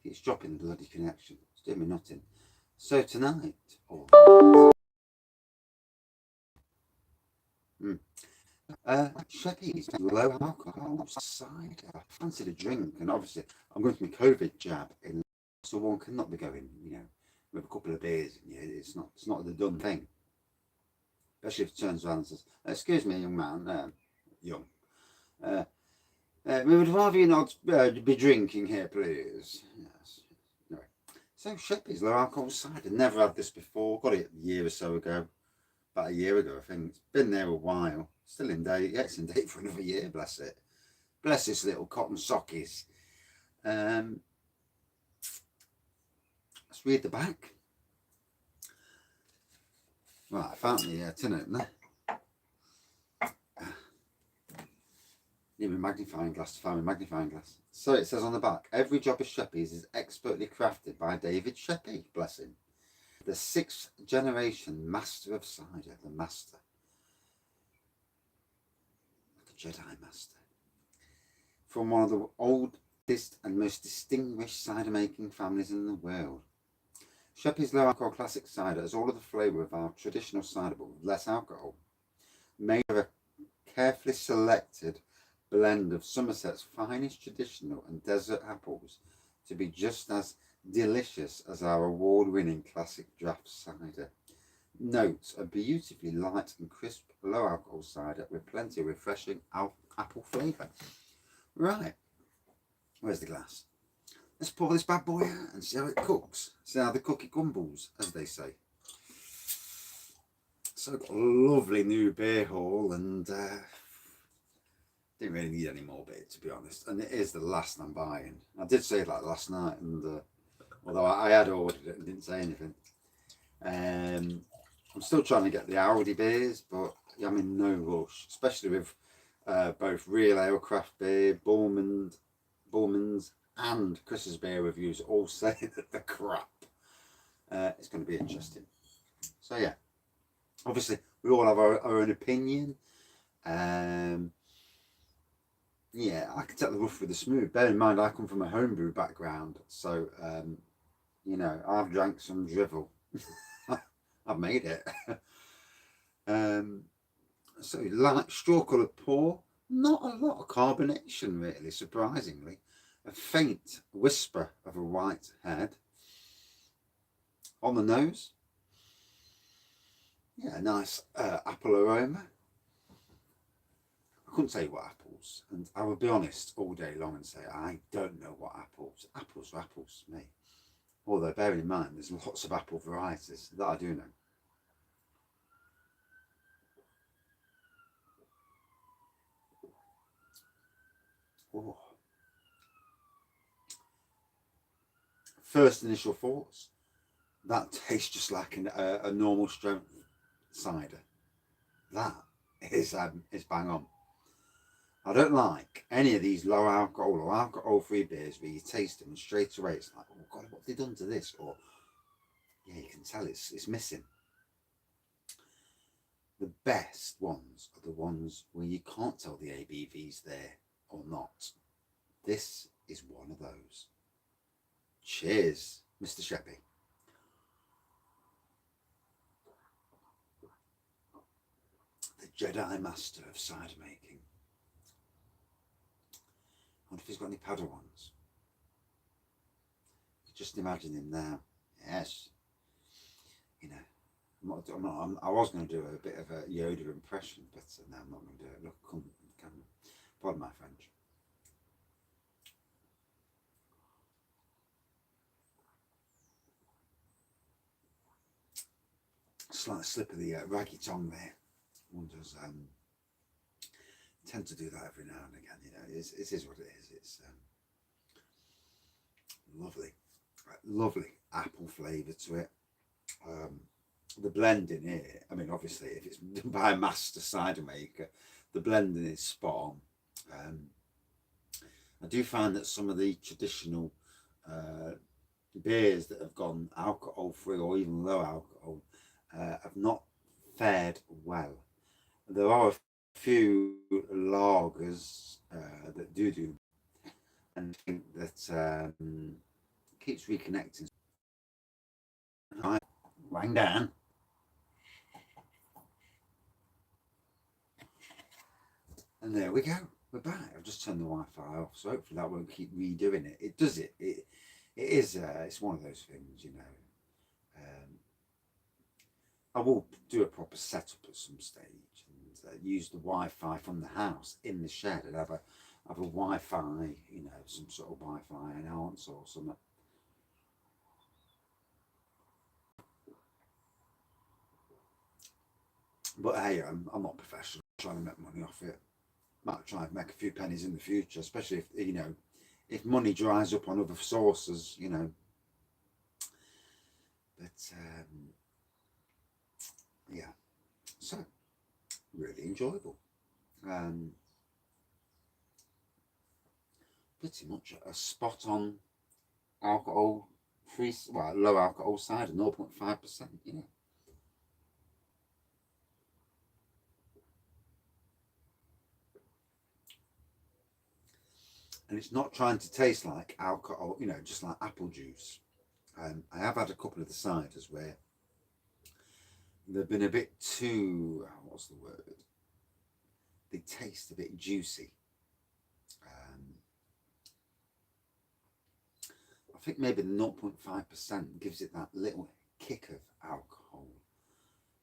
It's dropping the bloody connection. It's doing me nothing. So tonight, Sheppy's low alcohol cider. I fancied a drink, and obviously I'm going to my COVID jab, so one cannot be going, with a couple of beers. It's not the done thing. Especially if it turns around and says, "Excuse me, young man, young. Uh, we would rather you not be drinking here, please." Yes. Anyway, so Sheppy's low alcohol cider. Never had this before. Got it a year or so ago. About a year ago, I think. It's been there a while. Still in date. Yeah, it's in date for another year. Bless it. Bless this little cotton sockies. Let's read the back. Right, I found the tin opener. Need my magnifying glass to find my magnifying glass. So it says on the back, every job of Sheppy's is expertly crafted by David Sheppy, bless him. The 6th generation master of cider, the master. Like a Jedi master. From one of the oldest and most distinguished cider making families in the world. Sheppy's low alcohol classic cider has all of the flavour of our traditional cider but with less alcohol. Made of a carefully selected blend of Somerset's finest traditional and desert apples to be just as delicious as our award-winning Classic Draught Cider. Notes a beautifully light and crisp low alcohol cider with plenty of refreshing apple flavour. Right, where's the glass? Let's pour this bad boy out and see how it cooks. See how the cookie crumbles, as they say. So I've got a lovely new beer haul, and didn't really need any more beer, to be honest. And it is the last I'm buying. I did say that last night, and although I had ordered it and didn't say anything. I'm still trying to get the Audi beers, but I'm in no rush, especially with both Real Ale Craft Beer, Borman's and Chris's Beer Reviews all saying that they're crap. It's going to be interesting. So yeah, obviously we all have our own opinion. Yeah, I can take the rough with the smooth. Bear in mind, I come from a homebrew background, so I've drank some drivel. I've made it. So light straw-coloured pour, not a lot of carbonation really, surprisingly. A faint whisper of a white head. On the nose, yeah, nice apple aroma. I couldn't say what apples, and I would be honest all day long and say I don't know what apples. Apples are apples to me. Although bearing in mind there's lots of apple varieties that I do know. Oh. First initial thoughts, that tastes just like a normal strength cider. That is bang on. I don't like any of these low alcohol or alcohol free beers where you taste them and straight away it's like, oh God, what have they done to this? Or yeah, you can tell it's missing. The best ones are the ones where you can't tell the ABV's there or not. This is one of those. Cheers, Mr. Sheppy. The Jedi Master of cider making. I wonder if he's got any Padawans. Just imagine him now. Yes. I was going to do a bit of a Yoda impression, but no, I'm not going to do it. Look, come, pardon my French. Slight slip of the raggy tongue there. One does tend to do that every now and again. It is what it is. It's lovely apple flavour to it. The blending here, I mean, obviously, if it's done by a master cider maker, the blending is spot on. I do find that some of the traditional beers that have gone alcohol free or even low alcohol have not fared well. There are a few lagers that do, and I think that keeps reconnecting. Right, lying down. And there we go. We're back. I've just turned the Wi-Fi off, so hopefully that won't keep redoing it. It does it. It is. It's one of those things, you know. I will do a proper setup at some stage and use the Wi-Fi from the house in the shed and have a Wi-Fi, you know, some sort of Wi-Fi enhance or something. But hey, I'm not professional. I'm trying to make money off it. Might try and make a few pennies in the future, especially if, you know, if money dries up on other sources, you know. But yeah, so really enjoyable. Pretty much a spot on alcohol free, well, low alcohol cider, 0.5%, you know. And it's not trying to taste like alcohol, you know, just like apple juice. I have had a couple of the ciders where they've been a bit too, what's the word? They taste a bit juicy. I think maybe the 0.5% gives it that little kick of alcohol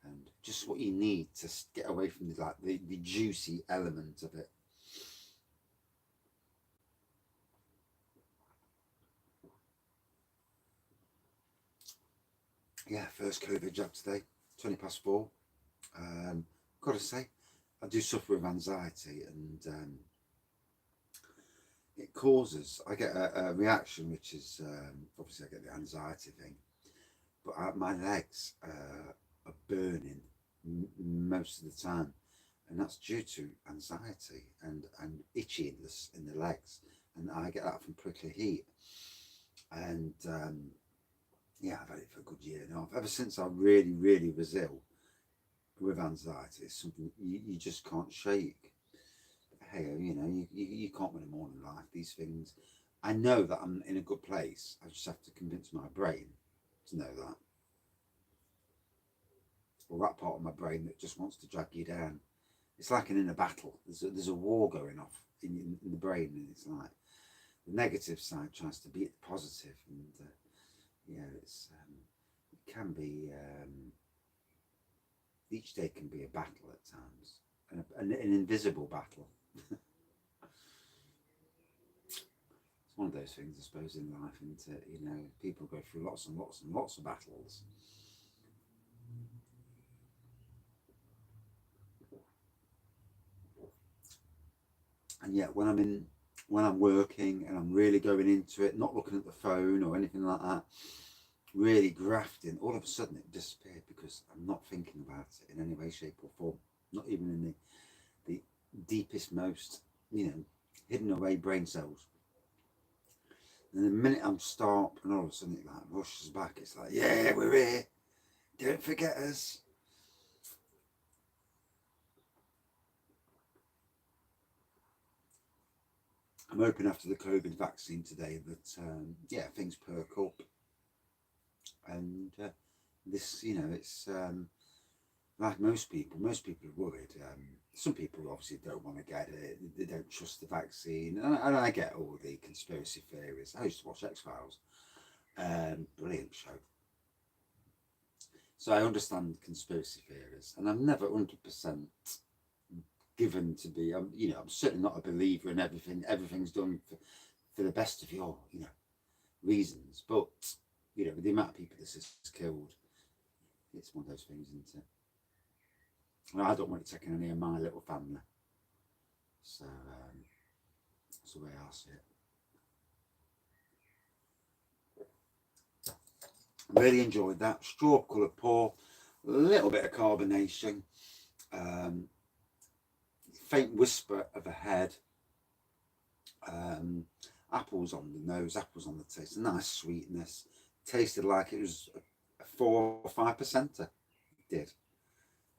and just what you need to get away from the juicy element of it. Yeah, first COVID jab today, 4:20. Got to say, I do suffer with anxiety, and it causes, I get a reaction which is, obviously I get the anxiety thing, but my legs are burning most of the time, and that's due to anxiety and itchiness in the legs, and I get that from prickly heat. And yeah, I've had it for a good year now. Ever since I really was ill with anxiety, it's something you just can't shake. But hey, you know, you can't win them all in life, these things. I know that I'm in a good place. I just have to convince my brain to know that. Or that part of my brain that just wants to drag you down. It's like an inner battle. There's a war going off in the brain, and it's like the negative side tries to beat the positive, and yeah, it can be, each day can be a battle at times, an invisible battle. It's one of those things, I suppose, in life, isn't it? You know, people go through lots and lots of battles. And yet, when I'm working and I'm really going into it, not looking at the phone or anything like that, really grafting, all of a sudden it disappeared because I'm not thinking about it in any way, shape or form, not even in the deepest, most, you know, hidden away brain cells. And the minute I'm stopped, and all of a sudden it like rushes back, it's like, yeah, we're here, don't forget us. I'm hoping after the COVID vaccine today that, yeah, things perk up. And this, you know, it's like most people are worried. Some people obviously don't want to get it, they don't trust the vaccine. And I get all the conspiracy theories. I used to watch X-Files. Brilliant show. So I understand conspiracy theories, and I'm never 100% given to be, you know, I'm certainly not a believer in everything. Everything's done for the best of your, you know, reasons. But, you know, with the amount of people this has killed, it's one of those things, isn't it? And I don't want it taking any of my little family. So that's the way I see it. Really enjoyed that. Straw coloured pour, a little bit of carbonation, faint whisper of a head, apples on the nose, apples on the taste, a nice sweetness. Tasted like it was a 4 or 5%. It did.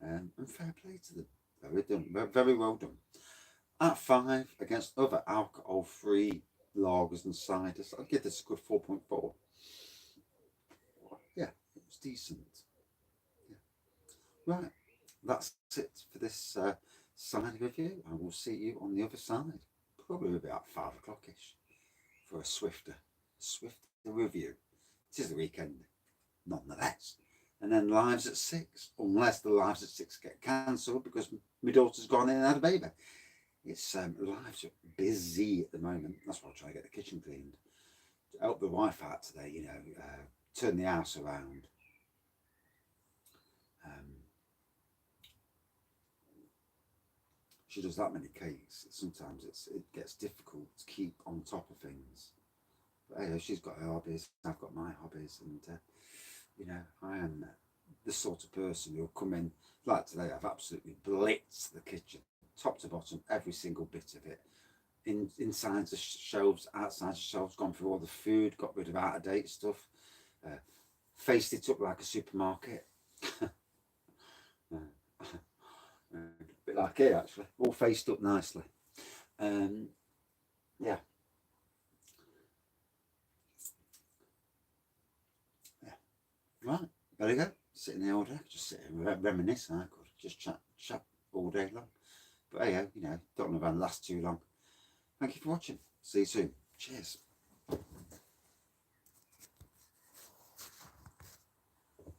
And fair play to them. Very done. Very well done. At 5 against other alcohol-free lagers and ciders, I'll give this a good 4.4. decent. Yeah. Right, that's it for this cider review. I will see you on the other side, probably about 5 o'clock-ish, for a swifter review. It is the weekend, nonetheless. And then lives at 6, unless the lives at 6 get cancelled because my daughter's gone in and had a baby. It's lives are busy at the moment. That's why I'm trying to get the kitchen cleaned. To help the wife out today, you know, turn the house around. She does that many cakes. Sometimes it gets difficult to keep on top of things. But hey, she's got her hobbies. I've got my hobbies, and you know, I am the sort of person who'll come in like today. I've absolutely blitzed the kitchen, top to bottom, every single bit of it. Inside the shelves, outside the shelves, gone through all the food, got rid of out of date stuff, faced it up like a supermarket. A bit like here actually, all faced up nicely. Yeah. Right, there you go. Sitting there all day, just sit and reminisce. I could just chat all day long. But hey, you know, don't want to last too long. Thank you for watching. See you soon. Cheers.